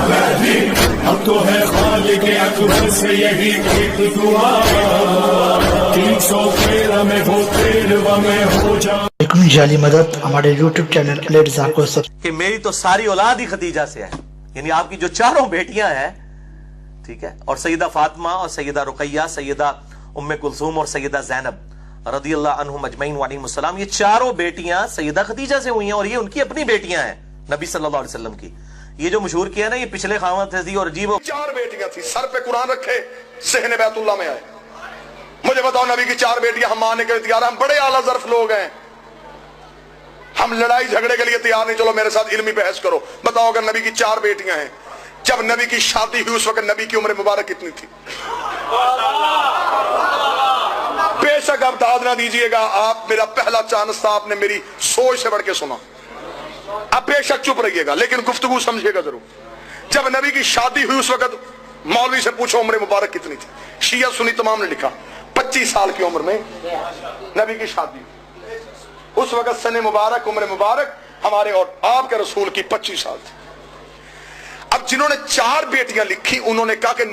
اب تو ہے خالق اکبر سے یہی ایک دعا 313 میں ہو 13 میں ہو جا جعلی مدد ہمارے یوٹیوب چینل الیرزا کو کہ میری تو ساری اولاد ہی خدیجہ سے ہے، یعنی آپ کی جو چاروں بیٹیاں ہیں، ٹھیک ہے، اور سیدہ فاطمہ اور سیدہ رقیہ، سیدہ ام کلثوم اور سیدہ زینب رضی اللہ عنہم اجمعین وعلیہم السلام، یہ چاروں بیٹیاں سیدہ خدیجہ سے ہوئی ہیں، اور یہ ان کی اپنی بیٹیاں ہیں نبی صلی اللہ علیہ وسلم کی۔ یہ جو مشہور کیا نا، یہ پچھلے خاوند تھے اور عجیب، 4 بیٹیاں تھی، سر پہ قرآن رکھے، صحن بیت اللہ میں آئے۔ مجھے بتاؤ نبی کی 4 بیٹیاں ہم ماننے کے لیے تیار ہیں؟ ہم بڑے اعلیٰ ظرف لوگ ہیں، ہم لڑائی جھگڑے کے لیے تیار نہیں۔ چلو میرے ساتھ علمی بحث کرو، بتاؤ اگر نبی کی 4 بیٹیاں ہیں، جب نبی کی شادی ہوئی اس وقت نبی کی عمر مبارک کتنی تھی؟ بے شک آپ داد نہ دیجئے گا، آپ میرا پہلا چانس تھا، آپ نے میری سوچ سے بڑھ کے سنا، اب بے شک چپ رہیے گا لیکن گفتگو سمجھے گا ضرور۔ جب نبی کی شادی ہوئی اس وقت مولوی سے پوچھو عمر مبارک کتنی تھی؟ شیعہ سنی تمام نے لکھا 25 سال کی عمر میں نبی کی شادی ہوئی۔ اس وقت سن مبارک عمر مبارک ہمارے اور آپ کے رسول کی 25 سال تھی۔ اب جنہوں نے 4 بیٹیاں لکھی انہوں نے کہا کہ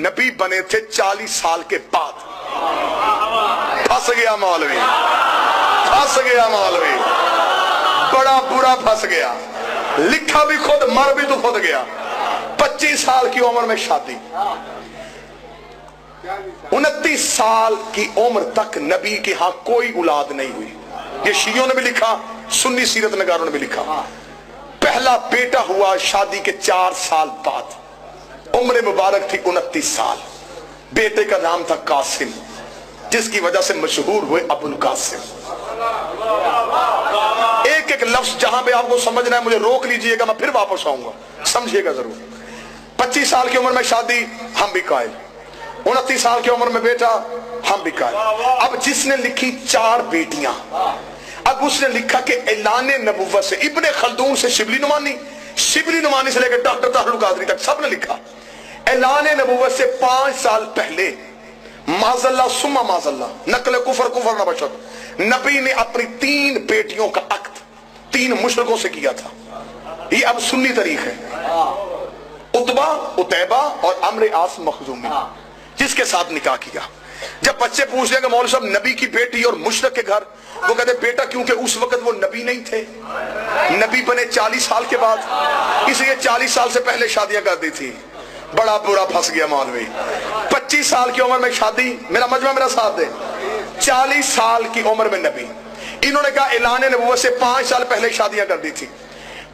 نبی بنے تھے 40 سال کے بعد۔ پھنس گیا مولوی، پھنس گیا مولوی، بڑا برا پھنس گیا، لکھا بھی خود، مر بھی تو خود گیا۔ 25 سال کی عمر میں شادی، 29 سال کی عمر تک نبی کے ہاں کوئی اولاد نہیں ہوئی۔ یہ شیعوں نے بھی لکھا، سنی سیرت نگاروں نے بھی لکھا۔ پہلا بیٹا ہوا شادی کے 4 سال بعد، عمر مبارک تھی 29 سال۔ بیٹے کا نام تھا قاسم، جس کی وجہ سے مشہور ہوئے ابو القاسم۔ ایک ایک لفظ جہاں پہ آپ کو سمجھنا ہے مجھے روک لیجئے گا، میں پھر واپس آؤں گا، سمجھیے گا ضرور۔ 25 سال کی عمر میں شادی، ہم بھی قائل۔ 29 سال کی عمر میں بیٹا، ہم بھی قائل۔ اب جس نے لکھی 4 بیٹیاں، اب اس نے لکھا کہ اعلان نبوت سے، ابن خلدون سے شبلی نعمانی، شبلی نعمانی سے لے کے ڈاکٹر طاہر القادری تک سب نے لکھا، اعلان نبوت سے 5 سال پہلے معاذ اللہ ثم معاذ اللہ، نقل کفر نہ بشد، نبی نے اپنی 3 بیٹیوں کا عقد 3 مشرکوں سے کیا تھا۔ یہ اب سنی تاریخ ہے، عتبہ، عتیبہ اور عمرو عاص مخزومی، جس کے ساتھ نکاح کیا۔ جب بچے پوچھ لیں کہ مولوی صاحب نبی کی بیٹی اور مشرک کے گھر، وہ کہتے بیٹا کیونکہ اس وقت وہ نبی نہیں تھے، نبی بنے 40 سال کے بعد، اس لیے 40 سال سے پہلے شادیاں کر دی تھی۔ بڑا برا پھنس گیا مولوی۔ 25 سال کی عمر میں شادی، میرا مجمع میرا ساتھ دے، 40 سال کی عمر میں نبی۔ انہوں نے کہا اعلان نبوت سے 5 سال پہلے شادیاں کر دی تھی۔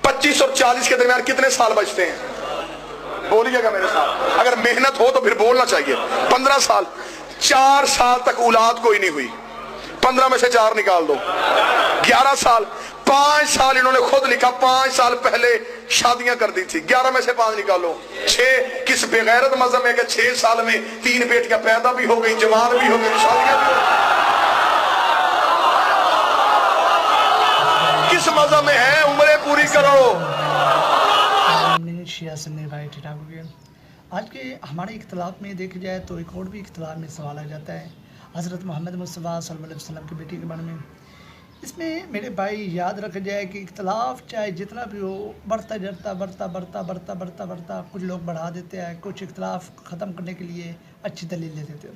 25 اور 40 کے درمیان کتنے سال بچتے ہیں؟ بولیے گا میرے ساتھ، اگر محنت ہو تو پھر بولنا چاہیے۔ 15 سال، 4 سال تک اولاد کوئی نہیں ہوئی، 15 میں سے 4 نکال دو، 11 سال۔ 5 سال انہوں نے خود لکھا 5 سال پہلے شادیاں کر دی تھی، 11 میں سے 5 نکالو، 6۔ کس بغیرت مذہب ہے کہ 6 سال میں 3 بیٹیاں پیدا بھی ہو گئی، جوان بھی ہو گئی، شادیاں بھی ہو گئی؟ کس مذہب میں ہے؟ عمریں پوری کرو۔ شیعہ سنی بھائی ٹھیک ٹھاک ہو گیا۔ آج کے ہمارے اختلاف میں دیکھا جائے تو ایک اور بھی اختلاف میں سوال آ جاتا ہے حضرت محمد مصطفیٰ صلی اللہ علیہ وسلم کی بیٹی کے بارے میں۔ اس میں میرے بھائی یاد رکھا جائے کہ اختلاف چاہے جتنا بھی ہو، بڑھتا کچھ لوگ بڑھا دیتے ہیں، کچھ اختلاف ختم کرنے کے لیے اچھی دلیل دے دیتے ہیں۔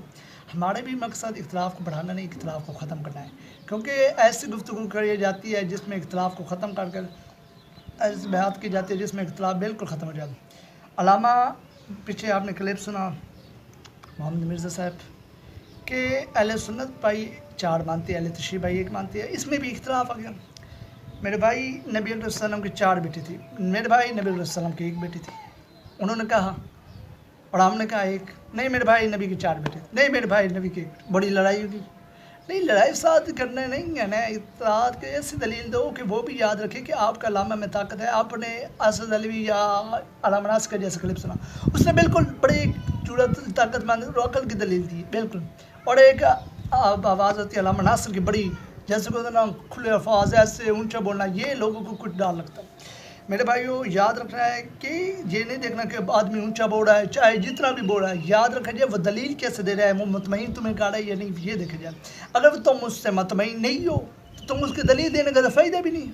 ہمارے بھی مقصد اختلاف کو بڑھانا نہیں، اختلاف کو ختم کرنا ہے، کیونکہ ایسی گفتگو کری جاتی ہے جس میں اختلاف کو ختم کر ایسی بات کی جاتی ہے جس میں اختلاف بالکل ختم ہو جاتا ہے۔ علامہ پیچھے آپ نے کلپ سنا محمد مرزا صاحب کہ اہل سنت بھائی 4 مانتے ہیں، اہل تشیع بھائی 1 مانتے ہیں، اس میں بھی اختلاف آ گیا۔ میرے بھائی نبی علیہ السلام کی 4 بیٹی تھی، میرے بھائی نبی علیہ السلام کی 1 بیٹی تھی، انہوں نے کہا اور ہم نے کہا 1، نہیں میرے بھائی نبی کی 4 بیٹے، نہیں میرے بھائی نبی کی 1، بڑی لڑائی ہوگی۔ نہیں، لڑائی فساد کرنے نہیں ہے نا، اتحاد کے ایسی دلیل دو کہ وہ بھی یاد رکھے کہ آپ کا علامہ میں طاقت ہے۔ آپ نے اسد علوی یا علامہ ناصر کا جیسا کلپ سنا، اس نے بالکل بڑی طاقت مند عقل کی دلیل دی بالکل، اور ایک آواز ہوتی ہے علامہ ناصر کی بڑی، جیسے کہ کھلے الفاظ ایسے اونچا بولنا، یہ لوگوں کو کچھ ڈال لگتا ہے۔ میرے بھائیو یاد رکھنا ہے کہ یہ نہیں دیکھنا کہ آدمی اونچا بول رہا ہے چاہے جتنا بھی بول رہا ہے، یاد رکھا جائے وہ دلیل کیسے دے رہا ہے، وہ مطمئن تمہیں کہا رہا ہے یا نہیں، یہ دیکھا جائے۔ اگر تم اس سے مطمئن نہیں ہو تو تم اس کی دلیل دینے کا فائدہ بھی نہیں ہے۔